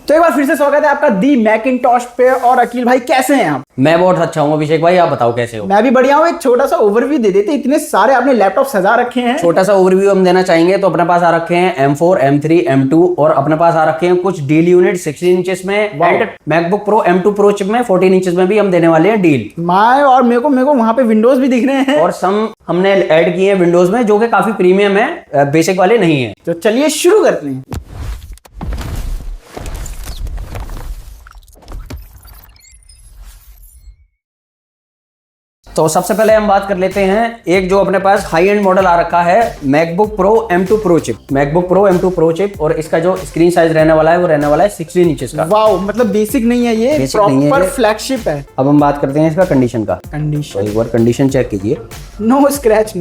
तो एक बार फिर से स्वागत है आपका दी मैकिंटॉश पे। और अकील भाई कैसे हैं आप? मैं बहुत अच्छा हूँ अभिषेक भाई, आप बताओ कैसे हो? मैं भी बढ़िया हूँ। एक छोटा सा ओवरव्यू दे देते, इतने सारे आपने लैपटॉप सजा रखे हैं। छोटा सा ओवरव्यू हम देना चाहेंगे तो अपने पास आ रखे हैं M4, M3, M2 और अपने पास आ रखे हैं कुछ डील यूनिट 16 इंचेस में and MacBook pro M2 pro chip में 14 इंचेस में भी हम देने वाले हैं डील। और मेरे को वहां पे विंडोज भी दिख रहे हैं और सम हमने ऐड किए हैं विंडोज में जो कि काफी प्रीमियम है, बेसिक वाले नहीं है। तो चलिए शुरू करते हैं। तो सबसे पहले हम बात कर लेते हैं एक जो अपने पास हाई एंड मॉडल आ रखा है MacBook pro M2 pro chip. MacBook pro M2 pro chip और इसका जो स्क्रीन साइज रहने वाला है वो रहने वाला है 16 इंचेस का। वाओ, मतलब बेसिक नहीं है ये, प्रॉपर फ्लैगशिप है। अब हम बात करते हैं इसका कंडीशन का। कंडीशन, तो एक बार कंडीशन चेक कीजिए। नो स्क्रैच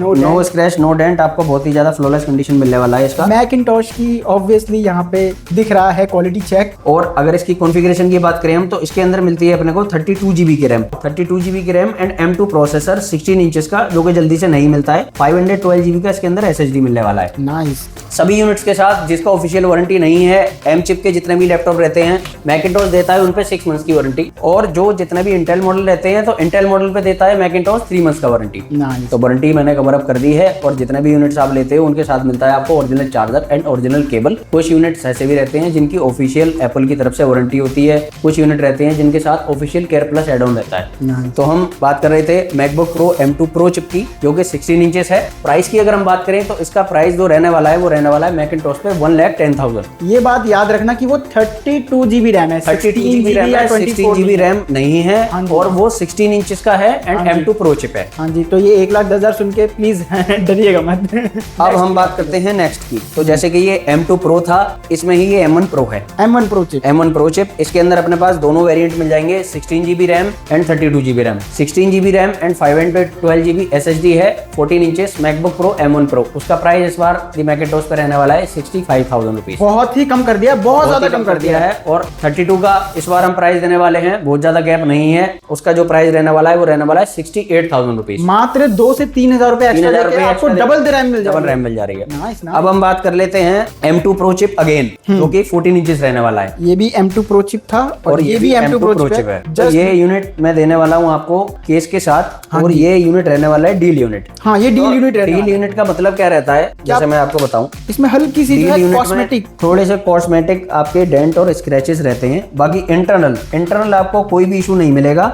नो डेंट, आपको बहुत ही ज्यादा फ्लॉलेस कंडीशन मिलने वाला है इसका। मैकिंटॉश की ऑब्वियसली यहाँ पे दिख रहा है क्वालिटी चेक। और अगर इसकी कॉन्फ़िगरेशन की बात करें हम तो इसके अंदर मिलती है अपने को 32 GB की रैम, 32 GB की RAM and M2 processor 16 inches का जो कि जल्दी से नहीं मिलता है। 512 GB का इसके अंदर SSD मिलने वाला है। नाइस। सभी यूनिट्स के साथ जिसका ऑफिशियल वारंटी नहीं है, एम चिप के जितने भी लैपटॉप रहते हैं मैकिंटॉश देता है उन पे 6 मंथ्स की वारंटी। और जो जितने भी इंटेल मॉडल रहते हैं तो इंटेल मॉडल पे देता है मैकिंटॉश 3 मंथ्स का वारंटी। तो वारंटी मैंने कवर अप कर दी है। और जितने भी यूनिट्स आप लेते हो उनके साथ मिलता है आपको original charger and original cable. कुछ यूनिट्स ऐसे भी रहते हैं जिनकी ऑफिशियल एप्पल की तरफ से वारंटी होती है, कुछ यूनिट रहते हैं जिनके साथ official care plus add on रहता है। तो हम बात कर रहे थे MacBook pro M2 pro chip की जो कि 16 इंचेस है। प्राइस की अगर हम बात करें तो इसका प्राइस जो रहने वाला है वो रहने वाला है मैकिंटॉश पे 1,10,000। ये बात याद रखना कि वो 32 GB रैम है, 32 GB रैम है, 16 GB रैम नहीं है और वो 16 इंचेस का है एंड M2 प्रो चिप है। हाँ जी, तो ये 1,10,000 सुन के प्लीज डरिएगा मत। अब हम बात करते हैं नेक्स्ट की। तो जैसे कि ये M2 प्रो था, इसमें ही ये M1 प्रो है। M1 pro chip, M1 pro chip. इसके अंदर अपने पास दोनों वेरिएंट मिल जाएंगे, 16 GB RAM and 32 GB RAM. 16 GB RAM and 512 GB SSD है, 14 inches MacBook pro M1 pro. उसका प्राइस इस बार दी मैकिंटॉश पे रहने वाला है 65,000 रुपीज। बहुत ही कम कर दिया, बहुत ज्यादा कम कर दिया है। और 32 का इस बार हम प्राइस देने वाले हैं, बहुत ज्यादा गैप नहीं है। उसका जो प्राइस रहने वाला है वो रहने वाला है 68,000 रुपीज। मात्र 2 से 3,000 रुपए एक्स्ट्रा आपको डबल रैम मिल जा रही है। अब हम बात कर लेते हैं M2 प्रो चिप अगेन जो कि 14 इंचेस रहने वाला है। ये भी M2 प्रो चिप था और ये भी M2 प्रो चिप है। तो ये यूनिट मैं देने वाला हूँ आपको केस के साथ। और ये यूनिट रहने वाला है डील यूनिट। हाँ, ये डील यूनिट रहता है। डील यूनिट का मतलब क्या रहता है, जैसे मैं आपको बताऊं, इसमें हल्की सी कॉस्मेटिक, थोड़े से कॉस्मेटिक आपके डेंट और स्क्रैचेस रहते हैं। बाकी इंटरनल आपको कोई भी इशू नहीं मिलेगा।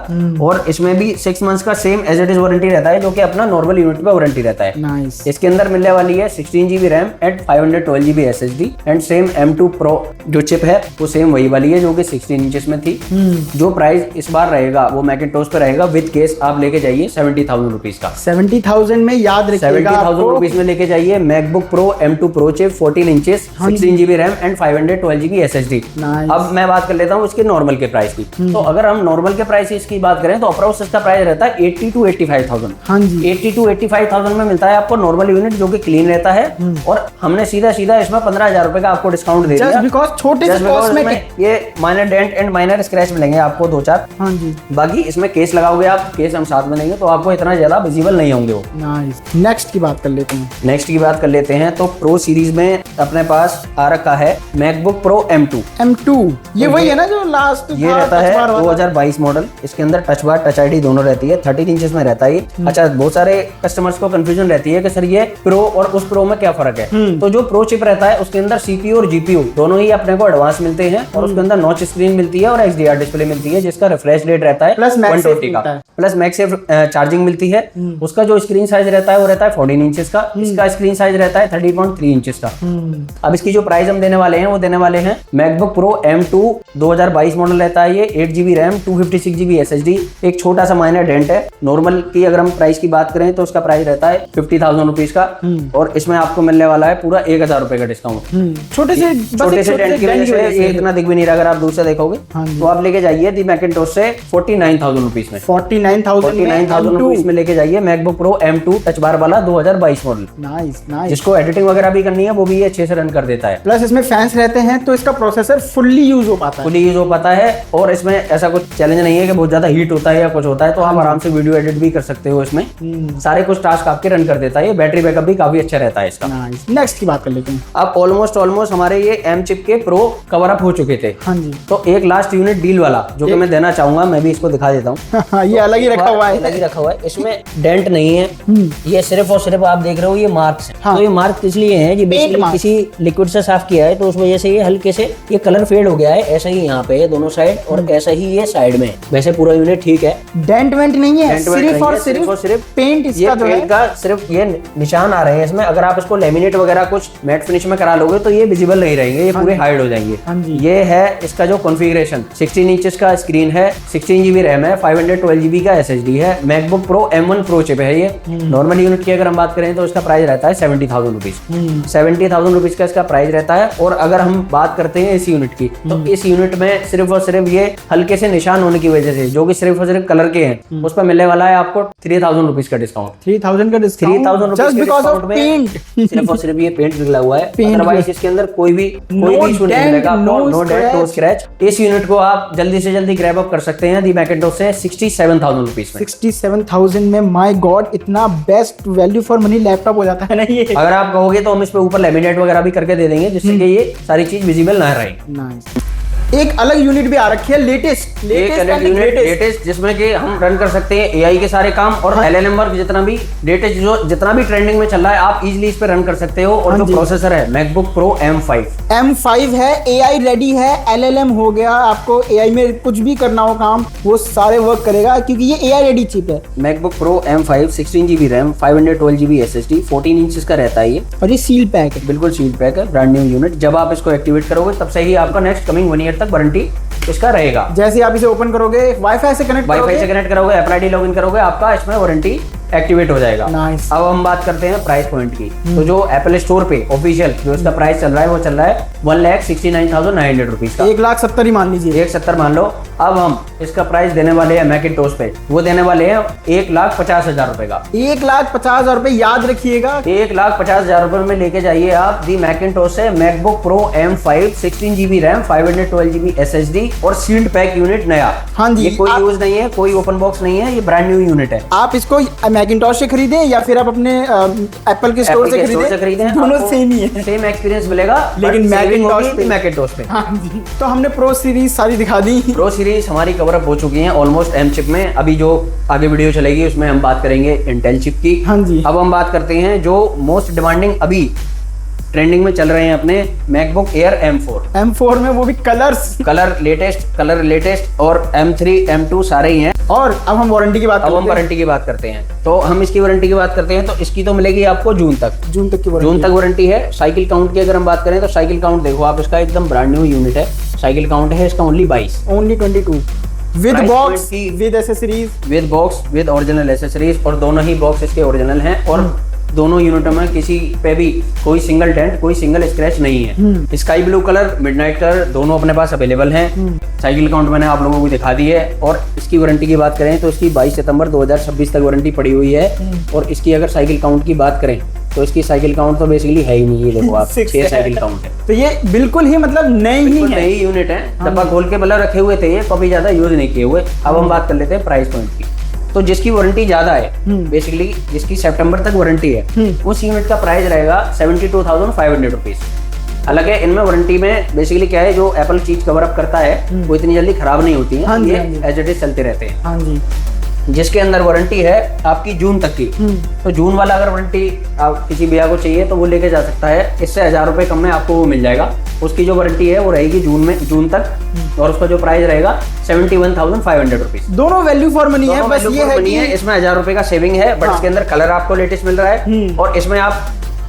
और इसमें भी 6 मंथ्स का same as it is warranty रहता है जो कि अपना नॉर्मल यूनिट पे वारंटी रहता है। नाइस। इसके अंदर मिलने वाली है 16 GB RAM and 512 GB SSD and same M2 pro जो चिप है वो सेम वही वाली है जो कि 16 इंचेस में थी। जो प्राइस इस बार रहेगा वो मैकिंटॉश पे रहेगा विद केस आप लेके जाइए 70,000 रुपीज का। 70,000 में याद रखिएगा, 70,000 रुपीज में लेके जाइए MacBook pro M2 pro chip 14 inches 16 GB RAM and 512 GB SSD। अब मैं बात कर लेता हूँ इसके नॉर्मल के प्राइस की। तो अगर हम नॉर्मल के प्राइस की बात करें तो अप्रोक्स इसका प्राइस रहता है 80 to 85,000। हाँ जी, 80 to 85,000 में मिलता है आपको नॉर्मल यूनिट जो कि क्लीन रहता है। और हमने सीधा इसमें 15,000 रुपए का आपको डिस्काउंट दे दिया बिकॉज छोटे से कॉस्मेटिक, ये minor dent and minor scratch मिलेंगे आपको 2-4। हाँ जी, बाकी इसमें केस लगाओगे आप, केस हम साथ में लेंगे तो आपको इतना ज्यादा विजिबल नहीं होंगे वो। नाइस। नेक्स्ट की बात कर लेते हैं। तो प्रो सीरीज में अपने पास आ रखा है मैकबुक प्रो M2। ये वही है ना जो लास्ट ये रहता है 2022 मॉडल। इसके अंदर टच बार टच आईडी दोनों रहती है, 13 इंचेस में रहता है। अच्छा, बहुत सारे कस्टमर्स को कंफ्यूजन रहती है कि सर ये प्रो और उस प्रो में क्या फर्क है। तो जो प्रो चिप रहता है उसके अंदर CPU और GPU दोनों ही अपने को एडवांस मिलते हैं और उसके अंदर नॉच स्क्रीन मिलती है और XDR डिस्प्ले मिलती है जिसका रिफ्रेश रेट रहता है 120 का, प्लस मैगसेफ चार्जिंग मिलती है। उसका जो स्क्रीन साइज रहता है वो रहता है 14 इंचेस का। इसका स्क्रीन साइज रहता है 30.3 इंचेस का। अब इसकी जो प्राइस हम देने वाले हैं वो देने वाले हैं मैकबुक प्रो M2 2022 मॉडल रहता है ये 8 GB रैम 256 GB SSD। एक छोटा सा माइनर डेंट है। नॉर्मल की अगर हम प्राइस की बात करें तो उसका प्राइस रहता है 50,000 रुपीज का। और इसमें आपको मिलने वाला है पूरा 1,000 रुपए का डिस्काउंट। छोटे से डेंट की वजह से ये इतना दिख भी नहीं रहा। अगर आप दूर से देखोगे तो आप लेके जाइए दी मैकिंटॉश से 49,000 रुपीज में। 49,000 रुपीज में लेके जाइए MacBook pro M2 touch bar वाला 2022 मॉडल। नाइस। जिसको एडिटिंग वगैरह भी करनी है वो भी ये अच्छे से रन कर देता है। प्लस इसमें फैंस रहते हैं तो इसका प्रोसेसर फुल्ली यूज हो पाता है। और इसमें ऐसा कुछ चैलेंज नहीं है कि बहुत ज्यादा हीट होता है या कुछ होता है, तो आप आराम से वीडियो एडिट भी कर सकते हो इसमें। सारे कुछ टास्क आपके रन कर देता है। ये बैटरी बैकअप भी काफी अच्छा रहता है इसका। नेक्स्ट की बात कर लेते हैं। अब ऑलमोस्ट हमारे ये एम चिप के प्रो कवर अप हो चुके थे। हाँ जी। तो एक लास्ट यूनिट डील वाला जो कि मैं देना चाहूंगा, मैं भी इसको दिखा देता हूँ। ये अलग ही रखा हुआ है, अलग ही रखा हुआ है, इसमें डेंट नहीं है। ये सिर्फ और सिर्फ आप देख रहे हो ये मार्क्स है। हाँ। तो ये मार्क्स इसलिए है कि बेसिकली किसी लिक्विड से साफ किया है तो उस वजह से ये हल्के से ये कलर फेड हो गया है। ऐसा ही यहाँ पे है दोनों साइड, और ऐसा ही ये साइड में। वैसे पूरा यूनिट ठीक है, डेंट वेंट नहीं है, सिर्फ और सिर्फ पेंट इसका जो है का सिर्फ ये निशान आ रहे हैं इसमें। अगर आप इसको लेमिनेट वगैरह कुछ मैट फिनिश में करा लोगे तो ये विजिबल नहीं रहेंगे, ये पूरे हाइड हो जाएंगे। ये है इसका जो कॉन्फ़िगरेशन, 16 इंचेस का स्क्रीन है, 16 GB रैम है, 512 GB का SSD है, MacBook pro M1 pro chip है। ये नॉर्मल यूनिट की अगर हम बात करें तो इसका प्राइस रहता है 70,000 रुपीज। 70,000 रुपीज का इसका प्राइस रहता है। और अगर हम बात करते हैं इस यूनिट की, तो इस यूनिट में सिर्फ और सिर्फ ये हल्के से निशान होने की वजह से, जो कि सिर्फ और सिर्फ कलर के हैं, उस पर मिलने वाला है आपको 3,000 रुपीज का डिस्काउंट। 3,000 का discount 3,000 just because of paint. सिर्फ और सिर्फ ये पेंट निकला हुआ है, अदरवाइज इसके अंदर कोई भी इशू नहीं मिलेगा, नो डेंट नो स्क्रैच। इस यूनिट को आप जल्दी से जल्दी ग्रैब अप कर सकते हैं दी मैकेंटोश से 67,000 रुपीज में। 67,000 में माय गॉड, इतना best value for money laptop हो जाता है ना ये। अगर आप कहोगे तो हम इस पे ऊपर लेमिनेट वगैरह भी करके दे देंगे, जिससे कि ये सारी चीज विजिबल ना रहे। नाइस। एक अलग यूनिट भी आ रखी है, लेटेस्ट लेटेस्ट, जिसमें कि हम रन कर सकते हैं AI के सारे काम और LLM वर्क, जितना भी लेटेस्ट जितना भी ट्रेंडिंग में चल रहा है आप इजीली इस पे रन कर सकते हो। और जो प्रोसेसर है मैकबुक प्रो M5 है, AI रेडी है, LLM हो गया, आपको AI में कुछ भी करना हो काम वो सारे वर्क करेगा क्योंकि ये AI रेडी चिप है। MacBook pro M5 16 GB RAM, 512 GB SSD, 14 inches का रहता है ये, और ये सील पैक है, बिल्कुल सील पैक है, ब्रांड न्यू यूनिट। जब आप इसको एक्टिवेट करोगे तब से ही आपका नेक्स्ट कमिंग 1 ईयर तक वारंटी इसका रहेगा। जैसे आप इसे ओपन करोगे, वाईफाई से कनेक्ट करोगे, Apple ID लॉगिन करोगे, आपका इसमें वारंटी एक्टिवेट हो जाएगा। Nice. अब हम बात करते हैं प्राइस पॉइंट की। तो जो एप्पल स्टोर पे ऑफिशियल जो इसका प्राइस चल रहा है वो चल रहा है 1,69,900 रुपीज का। 1,70,000 ही मान लीजिए, 1,70,000 मान लो। अब हम इसका प्राइस देने वाले हैं मैकिंटोश पे, वो देने वाले हैं 1,50,000 रुपए का। 1,50,000 रुपए याद रखिएगा, 1,50,000 रुपए में लेके जाइए आप दी मैकिंटोश से MacBook pro M5 16 GB RAM, 512 GB SSD और सील्ड पैक यूनिट नया। हाँ जी, ये कोई यूज नहीं है, कोई ओपन बॉक्स नहीं है, ये ब्रांड न्यू यूनिट है। आप इसको मैकिंटोश से खरीदें या फिर आप अपने एप्पल के स्टोर से खरीदें, दोनों सेम ही है, सेम एक्सपीरियंस मिलेगा, लेकिन मैकिंटोश पे। हाँ जी। तो हमने प्रो सीरीज सारी दिखा दी। प्रो सीरीज हमारी कवर अप हो चुकी है ऑलमोस्ट M चिप में। अभी जो आगे वीडियो चलेगी उसमें हम बात करेंगे इंटेल चिप की। हाँ जी। अब हम बात करते हैं जो मोस्ट डिमांडिंग अभी ट्रेंडिंग में चल रहे हैं अपने मैकबुक एयर M4 में, वो भी कलर लेटेस्ट और M3 M2 सारे ही हैं। और अब हम वारंटी की बात करते हैं। तो हम इसकी वारंटी की बात करते हैं तो इसकी तो मिलेगी आपको जून तक वारंटी है। साइकिल काउंट की अगर हम बात करें तो साइकिल काउंट देखो आप, इसका एकदम ब्रांड न्यू यूनिट है। साइकिल काउंट है इसका only 22 with box with original accessories, और दोनों ही बॉक्स इसके ओरिजिनल हैं। और दोनों यूनिटों में किसी पे भी कोई सिंगल डेंट, कोई सिंगल स्क्रैच नहीं है। Sky blue colour, midnight colour दोनों अपने पास अवेलेबल हैं। साइकिल काउंट मैंने आप लोगों को दिखा दी है। और इसकी वारंटी की बात करें तो इसकी 22 सितंबर 2026 तक वारंटी पड़ी हुई है। और इसकी अगर साइकिल काउंट की बात करें तो इसकी साइकिल काउंट तो बेसिकली है ही नहीं, ये देखो आप 6 साइकिल काउंट है। तो ये बिल्कुल ही मतलब नई यूनिट है। डब्बा खोल के मतलब रखे हुए थे, ये कभी ज्यादा यूज नहीं किए हुए। अब हम बात कर लेते हैं प्राइस पॉइंट की। तो जिसकी वारंटी ज्यादा है, बेसिकली जिसकी सितंबर तक वारंटी है, उस यूनिट का प्राइस रहेगा 72,500 रुपीज। हालांकि इनमें वारंटी में बेसिकली क्या है, जो एप्पल चीज कवर अप करता है वो इतनी जल्दी खराब नहीं होती है, ये एज इट इज चलते रहते हैं। हाँ जी। जिसके अंदर वारंटी है आपकी जून तक की, तो जून वाला अगर वारंटी आप किसी भैया को चाहिए तो वो लेके जा सकता है। इससे 1,000 रुपए कम में आपको वो मिल जाएगा। उसकी जो वारंटी है वो रहेगी जून तक, और उसका जो प्राइस रहेगा 71,500 रुपीज। दोनों वैल्यू फॉर मनी है, बस ये है कि इसमें 1,000 रुपए का सेविंग है, बट इसके अंदर कलर आपको लेटेस्ट मिल रहा है। और इसमें आप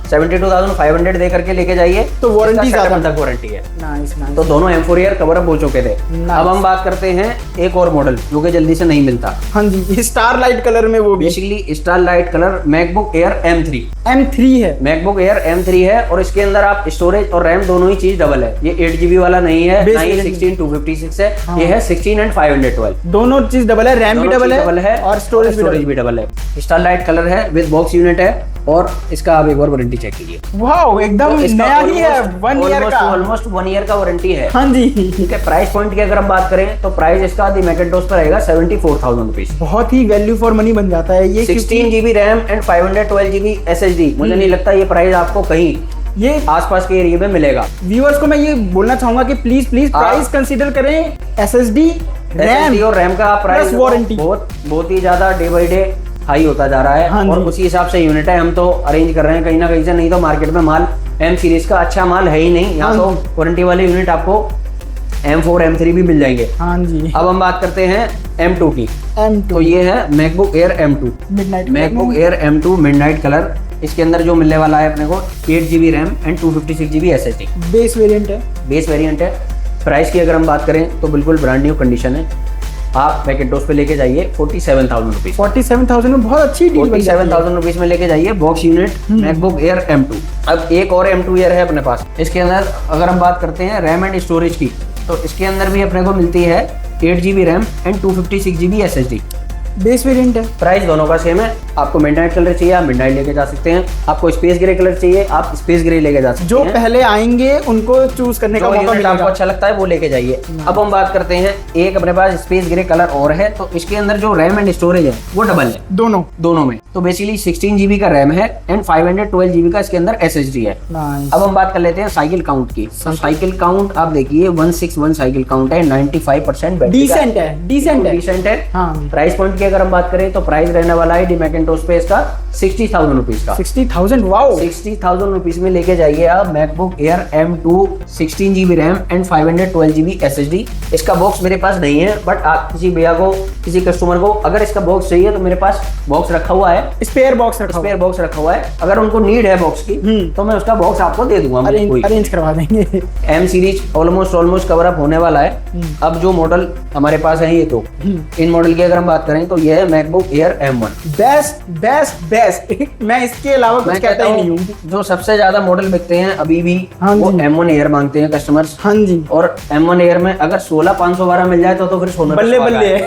72,500 दे करके लेके जाइए तो वारंटी ज्यादा तक वारंटी है। नाइस। तो दोनों M4 ईयर कवर अप हो चुके थे। अब हम बात करते हैं एक और मॉडल जो कि जल्दी से नहीं मिलता। हाँ जी, स्टार लाइट कलर में, वो basically star light colour MacBook air M3 है। मैकबुक एयर M3 है, और इसके अंदर आप स्टोरेज और रैम दोनों ही चीज डबल है। ये 8 GB वाला नहीं है, ना ही 16 256 है। ये है 16 and 512, दोनों चीज डबल है, रैम भी डबल है और स्टोरेज भी डबल है। स्टार लाइट कलर है, विद बॉक्स यूनिट है। और इसका आप एक बार वारंटी चेक कीजिए। वाओ, एकदम नया ही है, 1 ईयर का, ऑलमोस्ट 1 ईयर का वारंटी है। हाँ जी। ठीक है, प्राइस पॉइंट की अगर हम बात करें तो प्राइस इसका दी मैकेंटोश पर रहेगा 74,000 रुपीज। बहुत ही वैल्यू फॉर मनी बन जाता है ये। 16 GB RAM and 512 GB SSD। मुझे नहीं लगता ये प्राइस आपको कहीं ये आसपास के एरिया में मिलेगा। व्यूअर्स को मैं ये बोलना चाहूंगा कि प्लीज प्राइस कंसीडर करें, SSD रैम और रैम का प्राइस वारंटी बहुत ही ज्यादा डे बाई डे हाई होता जा रहा है। हाँ और उसी हिसाब से यूनिट है हम तो अरेंज कर रहे हैं कहीं ना कहीं से, नहीं तो मार्केट में माल M सीरीज का अच्छा माल है ही नहीं। यहाँ तो वारंटी वाले यूनिट आपको M4 M3 भी मिल जाएंगे। हाँ जी। अब हम बात करते हैं M2 की। M2 तो ये है MacBook Air M2 midnight, MacBook Air M2 midnight colour. इसके अंदर जो मिलने वाला है अपने को 8 GB RAM and 256 GB SSD। Base variant है। बेस वेरिएंट है। प्राइस की अगर हम बात करें तो बिल्कुल ब्रांड न्यू कंडीशन है। आप मैकेंटोश पे लेके जाइए 47,000 रुपीज। 47,000 में बहुत अच्छी डील बन जाती है। 47,000 रुपीज में लेके जाइए box unit MacBook air M2। अब एक और M2 एयर है अपने पास। इसके अंदर अगर हम बात करते हैं रैम एंड स्टोरेज की, तो इसके अंदर भी अपने को मिलती है 8 GB RAM and 256 GB SSD। Base variant है। प्राइस दोनों का सेम है। आपको मिडनाइट कलर चाहिए आप मिडनाइट लेके जा सकते हैं, आपको स्पेस ग्रे कलर चाहिए आप स्पेस ग्रे लेके जा सकते हैं। जो पहले आएंगे उनको चूज करने का मौका मिलेगा। आपको अच्छा लगता है वो लेके जाइए। अब हम बात करते हैं एक अपने पास स्पेस ग्रे कलर और है, तो इसके अंदर जो रैम एंड स्टोरेज है वो डबल है दोनों में। तो बेसिकली 16 GB का रैम है एंड 512 GB का इसके अंदर SSD है। अब हम बात कर लेते हैं साइकिल काउंट की। साइकिल काउंट आप देखिए 161 साइकिल काउंट है, 95% डिसेंट है। प्राइस पॉइंट की अगर हम बात करें तो प्राइस रहने वाला है डी मैकेंटोश पे इसका 60,000 रुपीज का। 60,000 वाओ। 60,000 रुपीज में लेके जाइए आप MacBook air M2 16 GB RAM and 512 GB SSD। इसका बॉक्स मेरे पास नहीं है, बट आप किसी भैया को किसी कस्टमर को अगर इसका बॉक्स चाहिए तो मेरे पास बॉक्स रखा हुआ है, स्पेयर बॉक्स रखा हुआ है। अगर उनको नीड है बॉक्स की तो मैं उसका बॉक्स आपको दे दूंगा, अरेंज करवा देंगे। M series almost cover up होने वाला है। अब जो मॉडल हमारे पास है ये, तो इन मॉडल की अगर हम बात करें तो ये है मैकबुक एयर M1 बेस्ट। मैं इसके अलावा कुछ कहता ही नहीं हूँ। जो सबसे ज्यादा मॉडल बिकते हैं अभी भी वो M1 एयर मांगते हैं कस्टमर्स। हाँ जी। और M1 एयर में अगर 16,512 मिल जाए तो फिर सोना बल्ले है।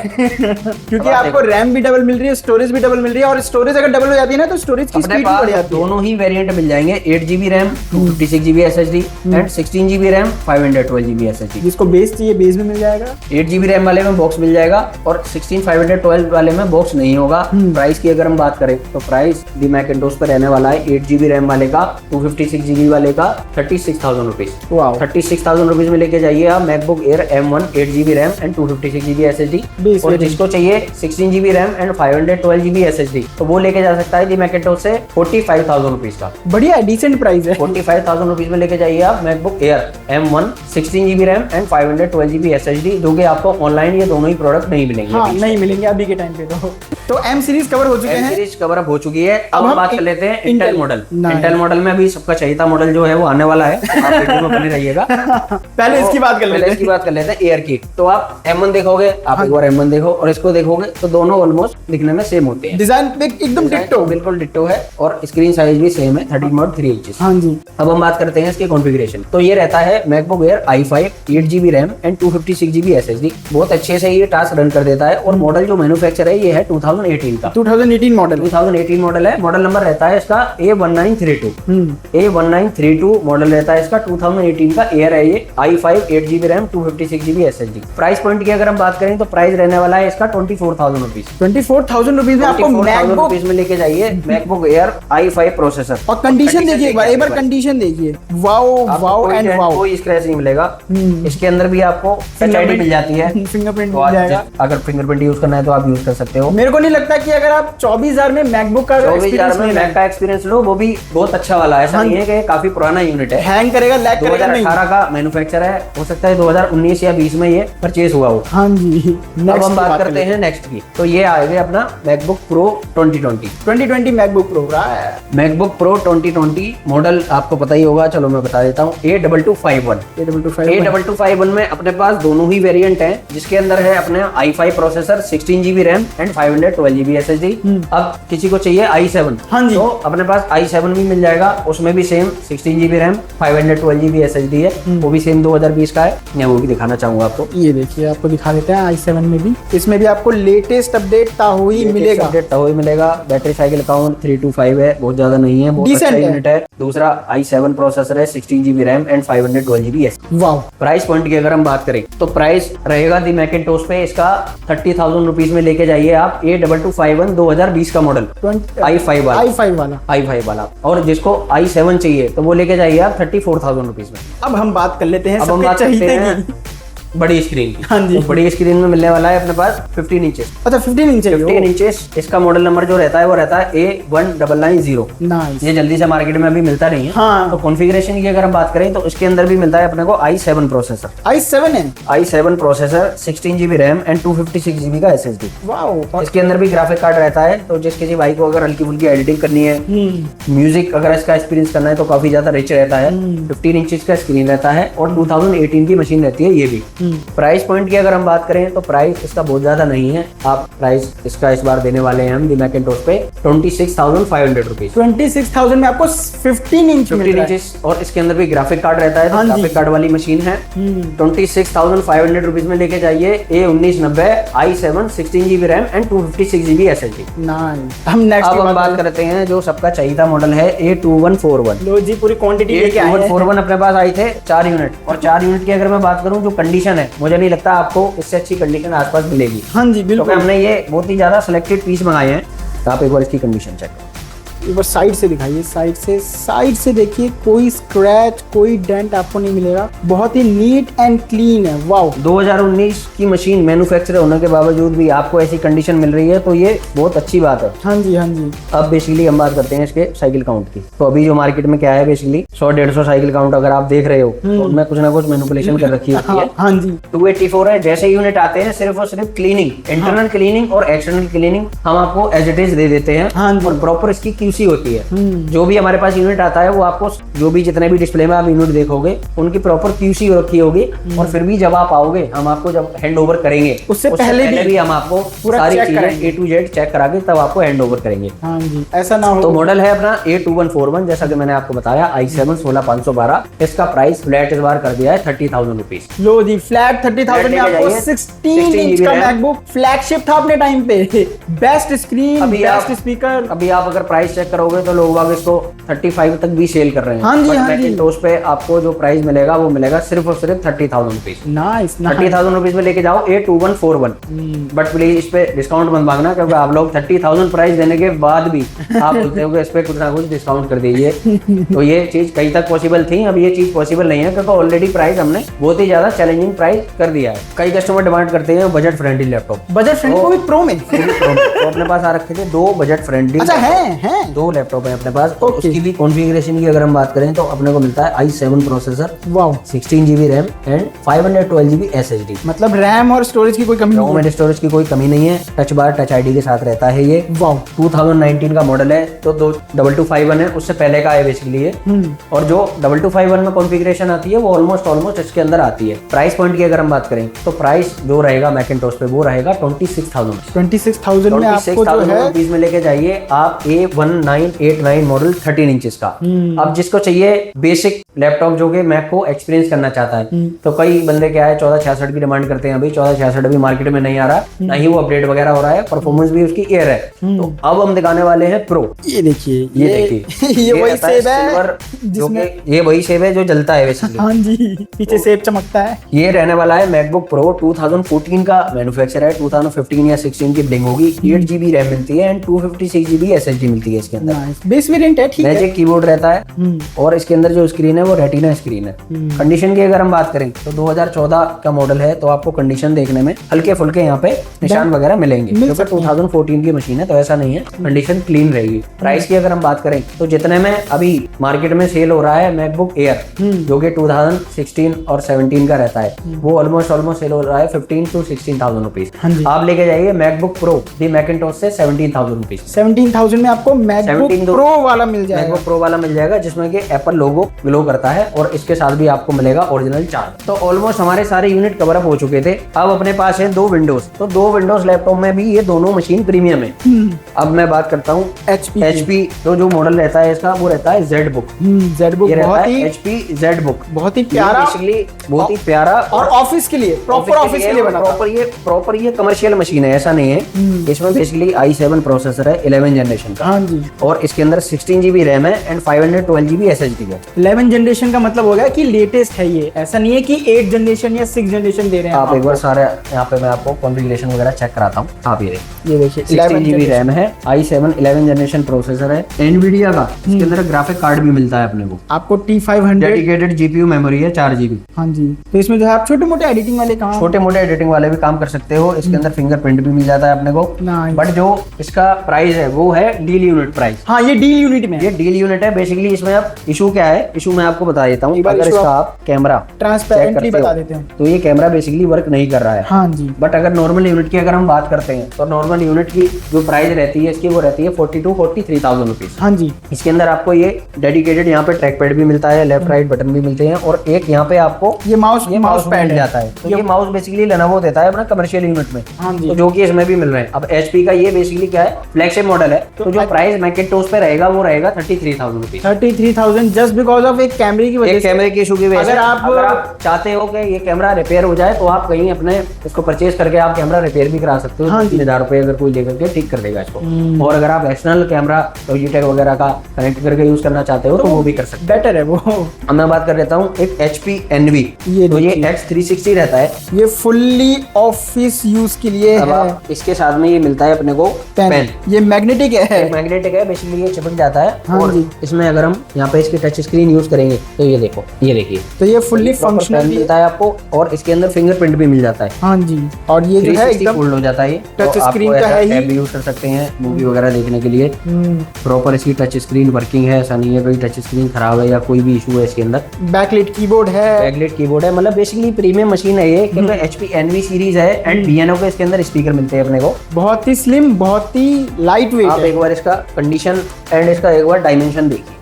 क्योंकि आपको रैम भी डबल मिल रही है, स्टोरेज भी डबल मिल रही है, और स्टोरेज अगर डबल हो जाती है ना तो स्टोरेज की स्पीड बढ़ जाती है। दोनों ही वेरिएंट मिल जाएंगे, 8 GB RAM 256 GB SSD and 16 GB RAM 512 GB SSD। जिसको बेस चाहिए बेस में मिल जाएगा। 8 GB रैम वाले में बॉक्स मिल जाएगा और 16 512 वाले में बॉक्स नहीं होगा। प्राइस की अगर हम बात करें तो प्राइस दी मैकेंटोश पर रहने वाला है 8 GB रैम वाले का 256 GB वाले का 36,000 रुपीज। 36,000 रुपीज में लेके जाइए आप MacBook air M1 8 GB RAM and 256 GB SSD। और जिसको चाहिए 16 GB RAM and 512 GB SSD तो वो लेके जा सकता है दी मैकेंटोश से 45,000 रुपीज का। बढ़िया डिसेंट प्राइस है। 45,000 रुपीज में लेके जाइए आप MacBook air M1 16 GB RAM and 512 GB SSD, जो कि आपको ऑनलाइन ये दोनों ही प्रोडक्ट नहीं मिलेंगे। हाँ, नहीं मिलेंगे अभी के टाइम पे। तो M सीरीज कवर हो चुके हैं। M सीरीज कवर अप हो चुकी है। अब हम बात कर लेते हैं इंटेल मॉडल। इंटेल मॉडल में अभी सबका चाहिए मॉडल जो है वो आने वाला है, आप वीडियो में बने रहिएगा। पहले इसकी बात कर लेते हैं एयर की। तो आप M1 देखोगे, आप एक बार M1 देखो और इसको देखोगे तो दोनों ऑलमोस्ट दिखने में सेम होते हैं। डिजाइन एकदम डिट्टो, बिल्कुल डिट्टो है और स्क्रीन साइज भी सेम है 13.3 इंच। हाँ जी। अब हम बात करते हैं इसके कॉन्फ़िगरेशन। तो ये रहता है MacBook air i5 8 GB RAM and 256 GB SSD। बहुत अच्छे से ये टास्क रन कर देता है। और मॉडल जो मैन्युफैक्चर है ये है 2018 का। 2018 मॉडल है। मॉडल नंबर रहता है इसका A1932 मॉडल रहता है इसका। 2018 का एयर है ये। i5 8 GB RAM 256 GB SSD। Price point की अगर हम बात करें तो प्राइस रहने वाला है इसका 24,000 रुपीज। 24,000 रुपीज में आपको मैकबुक में लेके जाइए मैकबुक एयर i5 प्रोसेसर। और कंडीशन देखिए एक बार कंडीशन देखिए। वाओ एंड वाओ, कोई स्क्रैच नहीं मिलेगा। इसके अंदर भी आपको टच आईडी मिल जाती है, फिंगरप्रिंट मिल जाएगा। अगर फिंगरप्रिंट यूज करना है तो आप यूज कर सकते हो। मेरे को नहीं लगता कि अगर आप 24,000 में मैकबुक का 24,000 में मैक का एक्सपीरियंस लो, वो भी बहुत अच्छा वाला है। ऐसा नहीं है कि काफी पुराना यूनिट है, हैंग करेगा लैग करेगा नहीं। 2018 का मैन्युफैक्चर है, हो सकता है 2019 या 20 में ये परचेज हुआ हो। हाँ जी। अब हम बात करते हैं नेक्स्ट की। तो ये आएगा अपना मैकबुक प्रो 2020 मैकबुक प्रो रहा है। मैकबुक प्रो 2020 मॉडल आपको पता ही होगा, चलो मैं बता देता हूँ। A2251 में अपने पास दोनों ही वेरिएंट हैं, जिसके अंदर है अपने i5 processor 16 GB RAM and 512 GB SSD अब किसी को चाहिए i7, हाँ जी। तो अपने पास i7 भी मिल जाएगा, उसमें भी same 16GB RAM 512GB SSD है, वो भी सेम 2020 का है। मैं वो भी दिखाना चाहूंगा आपको। ये देखिए आपको दिखा देते हैं i7 में भी, इसमें भी आपको लेटेस्ट अपडेट ताहुई मिलेगा। अपडेट ताहुई मिलेगा। बैटरी साइकिल काउंट 325 है, बहुत ज्यादा नहीं है, बहुत अच्छा यूनिट है। दूसरा i7 प्रोसेसर है, 16GB RAM and 512GB SSD। वाह। प्राइस पॉइंट की अगर हम बात करें तो प्राइस रहेगा दी मैकिंटोश पे इसका 30,000 रुपीज में लेके जाइए आप A2251 2020 का मॉडल i5 वाला। और जिसको i7 चाहिए तो वो लेके जाइए आप 34,000 रुपीज में। अब हम बात कर लेते हैं अब हम बात करते हैं बड़ी स्क्रीन की। हाँ जी। तो बड़ी स्क्रीन में मिलने वाला है अपने पास 15 इंचेस। अच्छा 15 इंच 15 इंचेस इसका मॉडल नंबर जो रहता है वो रहता है A1990। नाइस। ये जल्दी से मार्केट में अभी मिलता नहीं है। हाँ। तो कॉन्फ़िगरेशन की अगर हम बात करें तो इसके अंदर भी मिलता है अपने को i7 प्रोसेसर। i7 है। i7 processor 16GB RAM and 256GB का SSD। वाह। इसके अंदर भी ग्राफिक कार्ड रहता है, तो जिस किसी भाई को अगर हल्की फुल्की एडिटिंग करनी है, म्यूजिक अगर इसका एक्सपीरियंस करना है तो काफी ज्यादा रिच रहता है। 15 इंचेस का स्क्रीन रहता है और 2018 की मशीन रहती है ये भी। प्राइस पॉइंट की अगर हम बात करें तो प्राइस इसका बहुत ज्यादा नहीं है। आप प्राइस इसका इस बार देने वाले हैं हम दी मैकिंटोश पे 26,500 रुपीज। 26,000 में आपको 15 इंच मिल रहा है। इंचेस और इसके अंदर भी ग्राफिक कार्ड रहता है, ग्राफिक कार्ड वाली मशीन है। 26,500 रुपीज में लेके जाइए A1990 i7 16GB RAM and 256GB SSD। Nice. हम नेक्स्ट अब हम बात करते हैं जो सबका चाहिए मॉडल है A2141। लो जी पूरी क्वांटिटी लेके आए हैं। A2141 अपने पास आए थे 4 यूनिट, और 4 यूनिट की अगर मैं बात करूं जो कंडीशन है, मुझे नहीं लगता आपको इससे अच्छी कंडीशन आसपास मिलेगी। हाँ जी बिल्कुल। तो हमने ये बहुत ही ज्यादा सिलेक्टेड पीस मंगाए हैं, तो आप एक बार इसकी कंडीशन चेक करो। एक बार साइड से दिखाइए, साइड से देखिए, कोई स्क्रैच कोई डेंट आपको नहीं मिलेगा, बहुत ही नीट एंड क्लीन है। वाओ। 2019 की मशीन मैन्युफैक्चर होने के बावजूद भी आपको ऐसी कंडीशन मिल रही है तो ये बहुत अच्छी बात है। हाँ जी हाँ जी। अब बेसिकली हम बात करते हैं इसके साइकिल काउंट की। तो अभी जो मार्केट में क्या है बेसिकली 100-150 साइकिल काउंट अगर आप देख रहे हो तो उनमें कुछ ना कुछ मैनिपुलेशन कर रखी होती है। हाँ जी। 284 है, जैसे यूनिट आते हैं सिर्फ और सिर्फ क्लीनिंग, इंटरनल क्लीनिंग और एक्सटर्नल क्लीनिंग हम आपको एज इट इज दे देते हैं। हाँ जी। और प्रॉपर इसकी क्यूसी होती है। जो भी हमारे पास यूनिट आता है वो आपको जो भी जितने भी डिस्प्ले में आप यूनिट देखोगे उनकी प्रॉपर क्यूसी रखी होगी। और फिर भी जब आप आओगे, हम आपको जब हैंड ओवर करेंगे उससे पहले भी हम आपको सारी चीजें A to Z चेक करा के तब आपको हैंड ओवर करेंगे। हाँ जी, ऐसा ना हो। तो मॉडल है अपना A2141, जैसा कि मैंने आपको बताया i7 16512। इसका प्राइस फ्लैट इस बार कर दिया है 30,000 रुपीज। लो जी, फ्लैट 30,000 में आपको 16 इंच का मैकबुक फ्लैगशिप था अपने टाइम पे, बेस्ट स्क्रीन, बेस्ट स्पीकर। अभी आप अगर प्राइस चेक करोगे तो लोग इसको 35 तक भी सेल कर रहे हैं। हाँ जी, हाँ जी। मैकिंटोश पे आपको जो प्राइस मिलेगा वो मिलेगा सिर्फ और सिर्फ 30,000 रुपीज। नाइस। 30,000 रुपीज में लेके जाओ A2141। बट प्लीज इस पे डिस्काउंट मत मांगना, क्योंकि आप लोग 30,000 प्राइस देने के बाद भी आप बोलते हो कि इस पे कुछ ना कुछ डिस्काउंट कर दीजिए। तो ये चीज कहीं तक पॉसिबल थी, अब ये चीज पॉसिबल नहीं है, क्योंकि ऑलरेडी प्राइस हमने बहुत ही ज्यादा चैलेंजिंग प्राइस कर दिया है। कई कस्टमर डिमांड करते हैं budget friendly laptop. Budget friendly वो भी प्रो में। तो अपने पास आ रखे थे 2 बजट फ्रेंडली। अच्छा है 2 लैपटॉप है अपने पास। उसकी भी कॉन्फ़िगरेशन की अगर हम बात करें तो अपने को मिलता है i7 processor, wow, 16GB RAM and 512GB SSD। मतलब रैम और स्टोरेज की कोई कमी नहीं है। स्टोरेज की कोई कमी नहीं है। टच बार टच आईडी के साथ रहता है ये। वाओ। 2019 का मॉडल है, तो 2251 है, उससे पहले का है बेसिकली ये। और जो 2251 में कॉन्फ़िगरेशन आती है वो ऑलमोस्ट इसके अंदर आती है। प्राइस पॉइंट की अगर हम बात करें तो प्राइस जो रहेगा मैकिंटोश पे वो रहेगा 26,000 में आपको जो है रुपीज में लेके जाइए आप A1989 मॉडल 13 इंचेस का। अब जिसको चाहिए बेसिक लैपटॉप जो कि मैक को एक्सपीरियंस करना चाहता है, तो कई बंदे क्या है 1466 की डिमांड करते हैं। अभी 1466 अभी मार्केट में नहीं आ रहा, ना ही वो अपडेट वगैरह हो रहा है, परफॉर्मेंस भी उसकी एयर है। तो अब हम दिखाने वाले हैं प्रो। ये देखिए, ये वही सेब है जिसमें ये वही सेब है जो जलता है बेसिकली। हाँ जी, पीछे सेब चमकता है। ये रहने वाला है मैकबुक प्रो 2014 का मैन्युफैक्चर है। 2015 या 16 की ब्लिंग होगी। 8GB रैम मिलती है एंड 256GB SSD मिलती है इसके अंदर। बेस वेरिएंट है, ठीक है। मैजिक कीबोर्ड रहता है और इसके अंदर जो स्क्रीन है वो रेटिना स्क्रीन है। कंडीशन की अगर हम बात करें तो 2014 का मॉडल है, तो आपको कंडीशन देखने में हल्के फुल्के यहाँ पे निशान वगैरह मिलेंगे, क्योंकि 2014 की मशीन है तो ऐसा नहीं है, कंडीशन क्लीन रहेगी। प्राइस की अगर हम बात करें तो जितने में अभी मार्केट में सेल हो रहा है मैकबुक एयर, जो कि 2016 और 17 का रहता है, वो ऑलमोस्ट सेल हो रहा है 15 to 16,000 रुपीज। आप लेके जाइए मैकबुक प्रो दी मैकिंटोश से 17,000 रुपीज। 17,000 में आपको मैकबुक 17 प्रो वाला मिल जाएगा। मैकबुक प्रो वाला मिल जाएगा जिसमें कि एप्पल लोगो ग्लो करता है और इसके साथ भी आपको मिलेगा ओरिजिनल चार्ज। तो ऑलमोस्ट हमारे सारे यूनिट कवर अप हो चुके थे। अब अपने पास है 2 विंडोज, तो 2 विंडोज लैपटॉप में भी ये दोनों मशीन प्रीमियम है। अब मैं बात करता हूँ HP तो जो मॉडल रहता है इसका वो रहता है ZBook। ZBook बहुत ही HP ZBook बहुत ही प्यारा, बेसिकली बहुत ही प्यारा और ऑफिस के लिए प्रॉपर ऑफिस के लिए बना था। प्रॉपर ये कमर्शियल मशीन है, ऐसा नहीं है। इसमें बेसिकली i7 प्रोसेसर है 11 जनरेशन का। हाँ जी। और इसके अंदर 16 GB रैम है एंड 512 GB SSD है। 11 जनरेशन का मतलब हो गया कि लेटेस्ट है ये, ऐसा नहीं है कि 8 जनरेशन या 6 जनरेशन दे रहे हैं। आप एक बार सारे यहाँ पे मैं आपको कॉन्फ़िगरेशन वगैरह चेक कराता हूँ। आप ये देखिए 16 GB रैम है, i7 11 जनरेशन प्रोसेसर है, एनवीडिया का। इसके अंदर ग्राफिक कार्ड भी मिलता है अपने को, आपको T500 डेडिकेटेड GPU मेमोरी है 4 GB। हाँ जी। तो इसमें जो है आप छोटे मोटे एडिटिंग वाले काम, छोटे मोटे एडिटिंग वाले भी काम कर सकते हो। इसके अंदर फिंगरप्रिंट भी मिल जाता है अपने को। Nice। बट जो इसका प्राइस है वो है डील यूनिट प्राइस। हाँ ये डील यूनिट में, ये डील यूनिट है। बेसिकली इसमें अब इशू क्या है, इशू मैं आपको बता देता हूँ। अगर इसका आप कैमरा ट्रांसपेरेंटली बता देते हैं तो ये कैमरा बेसिकली वर्क नहीं कर रहा है। हाँ जी। बट अगर नॉर्मल यूनिट की अगर हम बात करते हैं तो नॉर्मल यूनिट की जो प्राइस रहती है इसकी वो रहती है 42-43,000 रुपीज। हाँ जी। इसके अंदर आपको ये डेडिकेटेड यहाँ पे ट्रैक पैड भी मिलता है, लेफ्ट राइट बटन भी मिलते हैं और एक यहाँ पे आपको ये माउस पैड जाता है। तो ये माउस बेसिकली लेनोवो देता है अपना कमर्शियल यूनिट में। हाँ जी। तो जो कि इसमें भी मिल रहे हैं। अब HP का ये बेसिकली क्या है, फ्लैगशिप मॉडल है। तो जो प्राइस मैकिंटोश पे रहेगा वो रहेगा 33,000 रुपीज। 33,000 जस्ट बिकॉज ऑफ एक कैमरे की वजह एक से। कैमरे की इशू की वजह से अगर आप चाहते हो कि ये कैमरा रिपेयर हो जाए तो आप कहीं अपने इसको परचेज करके आप कैमरा रिपेयर भी करा सकते हो। हाँ 3,000 रुपए अगर कोई लेकर के ठीक कर देगा इसको। और अगर आप एक्सटर्नल कैमरा लॉजिटेक वगैरह का कनेक्ट करके यूज करना चाहते हो तो वो भी कर सकते बेटर है वो। अब मैं बात कर लेता हूँ एक HP Envy। तो ये X360 रहता है। ये फुल्ली ऑफिस यूज के लिए अब है। आप इसके साथ में ये मिलता है अपने को पेन। ये मैग्नेटिक है। मैग्नेटिक है, बेसिकली ये चिपक जाता है। हाँ और जी। इसमें अगर हम यहाँ पे इसकी टच स्क्रीन यूज करेंगे तो ये देखो, ये देखिए, तो ये फुल्ली फंक्शनल मिलता है आपको। और इसके अंदर फिंगरप्रिंट भी मिल जाता है। हाँ जी। और ये जो है एकदम फोल्ड हो जाता है। टच स्क्रीन का है ही। भी यूज कर सकते हैं मूवी वगैरह देखने के लिए। प्रॉपर इसकी टच स्क्रीन वर्किंग है, ऐसा नहीं है कोई टच स्क्रीन खराब है या कोई भी इशू है इसके अंदर। बैकलाइट कीबोर्ड है। बैकलाइट कीबोर्ड है, मतलब बेसिकली प्रीमियम मशीन है ये, क्योंकि HP Envy सीरीज है एंड B&O के इसके अंदर स्पीकर मिलते हैं अपने को। बहुत ही स्लिम, बहुत ही लाइट वेट आप है। एक बार इसका कंडीशन एंड इसका एक बार डायमेंशन देखिए,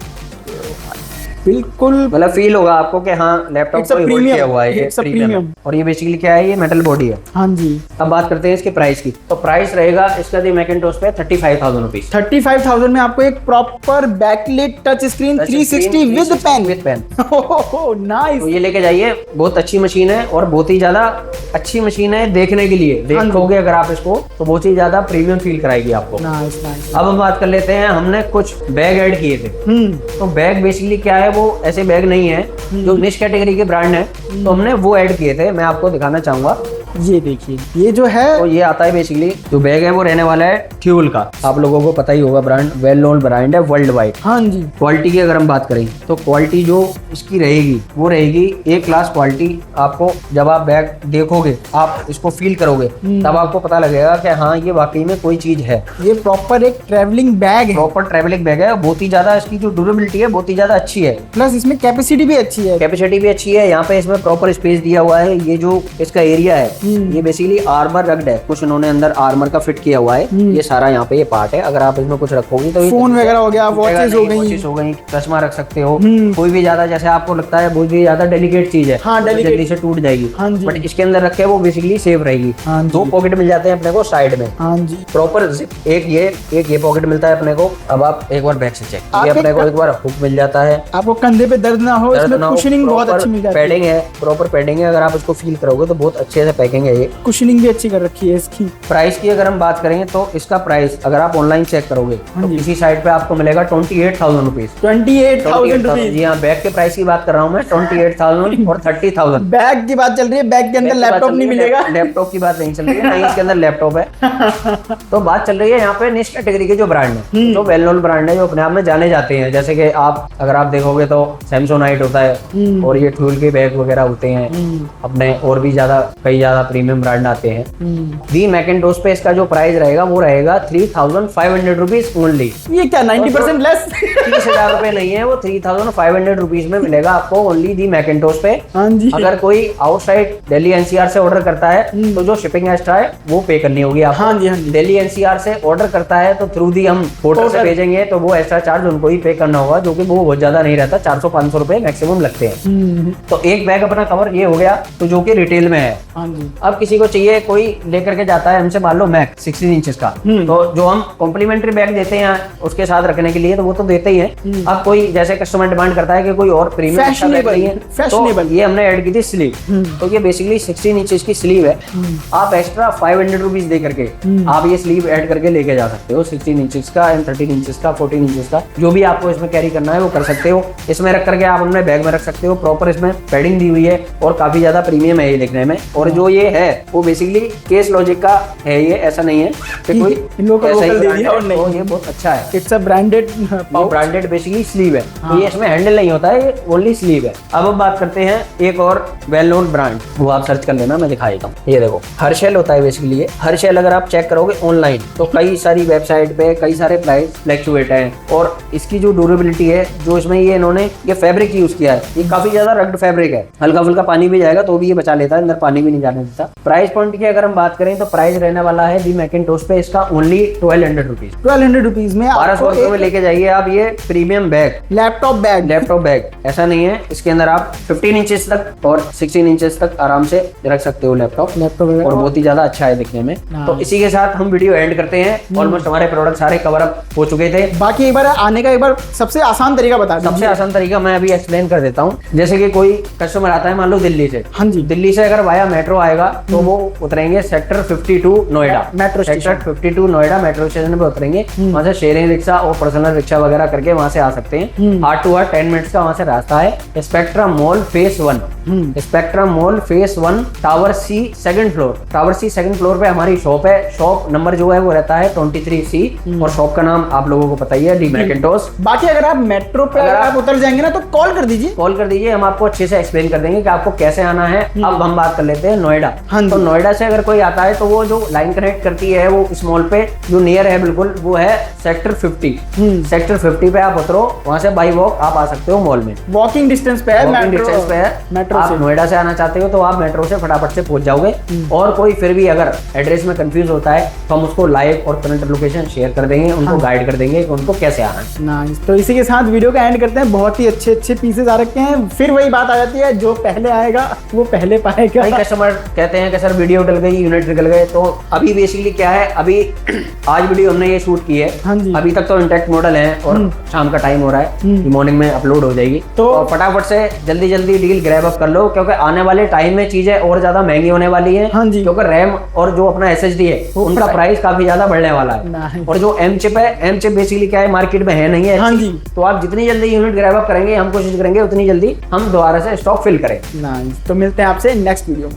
बिल्कुल मतलब फील होगा आपको कि हाँ लैपटॉप It's a को होल्ड premium, किया हुआ है, ये it's a प्रीमियम है। premium। और ये बेसिकली क्या है, ये मेटल बॉडी है। हाँ जी। अब बात करते हैं इसके प्राइस की। तो प्राइस रहेगा इसका दी मैकिंटोश पे 35,000 रुपीज। 35,000 में आपको एक proper backlight touch screen 360 with pen. With pen. Nice. तो ये लेके जाइए, बहुत अच्छी मशीन है और बहुत ही ज्यादा अच्छी मशीन है देखने के लिए। देखोगे अगर आप इसको तो बहुत ही ज्यादा प्रीमियम फील कराएगी आपको। Nice nice. अब हम बात कर लेते हैं, हमने कुछ बैग ऐड किए थे। तो बैग बेसिकली क्या है, वो ऐसे बैग नहीं है जो निश कैटेगरी के ब्रांड है, तो हमने वो ऐड किए थे। मैं आपको दिखाना चाहूंगा। ये देखिए, ये जो है तो ये आता है बेसिकली जो बैग है वो रहने वाला है ट्यूल का। आप लोगों को पता ही होगा, ब्रांड वेल नोन ब्रांड है वर्ल्ड वाइड। हाँ जी। क्वालिटी की अगर हम बात करें तो क्वालिटी जो इसकी रहेगी वो रहेगी ए क्लास क्वालिटी। आपको जब आप बैग देखोगे, आप इसको फील करोगे, तब आपको पता लगेगा कि हाँ ये वाकई में कोई चीज है। ये प्रॉपर एक ट्रैवलिंग बैग है। प्रॉपर ट्रैवलिंग बैग है। बहुत ही ज्यादा इसकी जो ड्यूरेबिलिटी है बहुत ही ज्यादा अच्छी है। प्लस इसमें कैपेसिटी भी अच्छी है। कैपेसिटी भी अच्छी है। यहाँ पे इसमें प्रॉपर स्पेस दिया हुआ है। ये जो इसका एरिया है ये बेसिकली आर्मर रग्ड है, कुछ उन्होंने अंदर आर्मर का फिट किया हुआ है। ये सारा यहाँ पे ये पार्ट है। अगर आप इसमें कुछ रखोगे तो फोन वगैरह हो गया, वॉचेस हो गई, चश्मा रख सकते हो। कोई भी ज्यादा जैसे आपको लगता है बहुत भी ज्यादा डेलिकेट चीज है, हाँ, जल्दी से टूट जाएगी, हाँ जी। बट इसके अंदर रखे वो बेसिकली सेफ रहेगी। हाँ जी। 2 पॉकेट मिल जाते हैं अपने को साइड में। हाँ जी। Proper zip. एक ये पॉकेट मिलता है अपने को। अब आप एक बार बैक से चेक, ये आप अपने को एक बार हुक मिल जाता है। आपको कंधे पे दर्द ना हो, इसमें कुशनिंग बहुत अच्छी मिल जाती है। पैडिंग है, प्रॉपर पैडिंग है। अगर आप इसको फील करोगे तो बहुत अच्छे से पैकिंग है। ये कुशनिंग भी अच्छी कर रखी है इसकी। प्राइस की अगर हम बात करें तो इसका प्राइस अगर आप ऑनलाइन चेक करोगे तो किसी साइट पे आपको मिलेगा 28,000 रुपीज। 28,000 रुपीज। जी हाँ, बैग के प्राइस की बात कर रहा हूँ मैं। 28,000 और 30,000। बैग की बात चल रही है, बैग के अंदर लैपटॉप नहीं मिलेगा। लैपटॉप की बात नहीं चल रही है, नहीं इसके अंदर लैपटॉप है। तो बात चल रही है यहाँ पे निश कैटेगरी के जो ब्रांड है, जो वेल नोन ब्रांड है, जो अपने आप में जाने जाते हैं। जैसे कि आप अगर आप देखोगे तो सैमसोनाइट होता है और ये ट्यूल के बैग वगैरह वगैरह होते हैं अपने, और भी कई ज्यादा प्रीमियम ब्रांड आते हैं। दी मैकिंटोश पे इसका जो प्राइस रहेगा वो रहेगा 3,500 रुपीज ओनली। ये क्या 90% लेस? 30,000 रुपए नहीं है, वो 3,500 रुपीज में मिलेगा आपको ओनली दी मैकिंटोश पे। हाँ जी। अगर कोई आउटसाइड दिल्ली एनसीआर से ऑर्डर करता है तो जो शिपिंग एक्स्ट्रा है वो पे करनी होगी आपको। हाँ जी, हाँ जी। दिल्ली एनसीआर से ऑर्डर करता है तो थ्रू दी हम पोर्टल से भेजेंगे तो वो एक्स्ट्रा चार्ज उनको ही पे करना होगा, जो कि वो बहुत ज्यादा नहीं रहता, 400-500 रुपए मैक्सिमम लगते हैं। तो एक बैग अपना कवर ये हो गया, तो जो कि रिटेल में है। हाँ जी। अब किसी को चाहिए, कोई लेकर के जाता है हमसे मान लो मैक 16 इंचेस का, तो जो हम कॉम्प्लीमेंट्री बैग देते हैं उसके साथ रखने के लिए, तो वो तो देते ही है। अब कोई जैसे कस्टमर डिमांड करता है कि कोई और प्रीमियम फैशनेबल, ये हमने ऐड की थी स्लीव। तो ये बेसिकली 16 इंचेस की स्लीव है। आप एक्स्ट्रा 500 रुपीज दे करके आप ये स्लीव ऐड करके लेके जा सकते हो। 16 इंचेस का एंड 13 इंचेस का, 14 इंचेस का, जो भी आपको इसमें कैरी करना है वो कर सकते हो। इसमें रख करके आप अपने बैग में रख सकते हो। प्रॉपर इसमें पैडिंग दी हुई है और काफी ज्यादा प्रीमियम है ये देखने में। और जो ये है वो बेसिकली केस लॉजिक का है, ये ऐसा नहीं है कि कोई इन लोगों को ऐसा ही लोकल दे brand दिया है, और नहीं। तो ये बहुत अच्छा है। It's a branded branded basically sleeve है। तो ये इसमें हैंडल नहीं होता है, ये ओनली स्लीव है। अब हम बात करते हैं एक और वेल नोन ब्रांड, वो आप सर्च कर लेना, मैं दिखा देता हूँ। ये देखो हर्शेल होता है बेसिकली। ये हर्शेल अगर आप चेक करोगे ऑनलाइन तो कई सारी वेबसाइट पे कई सारे प्राइस फ्लैक्चुएट हैं। और इसकी जो ड्यूरेबिलिटी है, जो इसमें ये इन्होंने ये फैब्रिक यूज किया है, ये काफी ज्यादा रग्ड फैब्रिक है। हल्का फुल्का पानी भी जाएगा तो भी ये बचा लेता है, अंदर पानी भी नहीं जाने देता। प्राइस पॉइंट की अगर हम बात करें तो प्राइस रहने वाला है दी मैकिंटोश पे इसका ओनली 1200 रुपीज। 1200 रुपीज में 1200 रुपए में लेके जाइए आप ये प्रीमियम बैग, लैपटॉप बैग। ऐसा नहीं है, इसके अंदर आप 15 इंचेस तक और 16 इंचेस तक आराम से रख सकते हो लैपटॉप, और बहुत ही ज्यादा अच्छा है दिखने में। तो इसी के साथ हम वीडियो एंड करते हैं। ऑलमोस्ट हमारे प्रोडक्ट सारे कवर अप हो चुके थे। बाकी एक बार आने का एक बार सबसे आसान तरीका बता दीजिए। सबसे आसान तरीका मैं अभी एक्सप्लेन कर देता हूँ। जैसे कि कोई कस्टमर आता है मान लो दिल्ली से, हाँ जी, दिल्ली से अगर वाया मेट्रो आएगा तो वो उतरेंगे sector 52 Noida, metro sector 52 Noida metro station पे उतरेंगे। वहां से शेयरिंग रिक्शा और पर्सनल रिक्शा वगैरह करके वहां से आ सकते हैं। हार्ट टू हार्ट 10 मिनट्स का वहां से रास्ता है। Spectrum Mall phase 1, Spectrum Mall phase 1 tower C second floor, tower C second floor पे हमारी शॉप है। शॉप नंबर जो है वो रहता है 23C और शॉप का नाम आप लोगों को पता ही है, दी मैकिंटोश। बाकी अगर आप मेट्रो पे अगर आप उतर जाएंगे ना तो कॉल कर दीजिए, हम आपको अच्छे से एक्सप्लेन कर देंगे कि आपको कैसे आना है। अब हम बात कर लेते हैं नोएडा। तो नोएडा से अगर कोई आता है तो वो जो लाइन कनेक्ट करती है वो इस मॉल पे जो नियर है बिल्कुल वो है सेक्टर 50। सेक्टर 50 पे आप उतरो, वहां से बाई वॉक आप आ सकते हो मॉल में, वॉकिंग डिस्टेंस पे है, मेट्रो। आप नोएडा से आना चाहते हो तो आप मेट्रो से फटाफट से पहुंच जाओगे। और कोई फिर भी अगर एड्रेस में कंफ्यूज होता है तो हम उसको लाइव और करंट लोकेशन शेयर कर देंगे, उनको गाइड कर देंगे कि उनको कैसे आना है। नाइस। तो इसी के साथ वीडियो का एंड करते हैं। बहुत ही अच्छे अच्छे पीसेस आ रखे हैं। फिर वही बात आ जाती है, जो पहले आएगा वो पहले पाएगा। कई कस्टमर कहते हैं कि सर वीडियो डल गई, यूनिट निकल गए। तो अभी बेसिकली क्या है, अभी आज वीडियो हमने ये शूट की है, हाँ जी, अभी तक तो इंटैक्ट मॉडल है और शाम का टाइम हो रहा है, मॉर्निंग में अपलोड हो जाएगी। तो फटाफट से जल्दी जल्दी डील ग्रैब अप कर लो, क्योंकि आने वाले टाइम में चीजें और ज्यादा महंगी होने वाली है। हाँ जी, क्योंकि रैम और जो अपना SSD है उनका प्राइस काफी ज्यादा बढ़ने वाला है। और जो एम चिप है, एम चिप बेसिकली क्या है, मार्केट में है नहीं है। हाँ जी, तो आप जितनी जल्दी यूनिट ग्रैब अप करेंगे, हम कोशिश करेंगे उतनी जल्दी हम दोबारा से स्टॉक फिल करें। नाइस। तो मिलते हैं आपसे नेक्स्ट वीडियो में।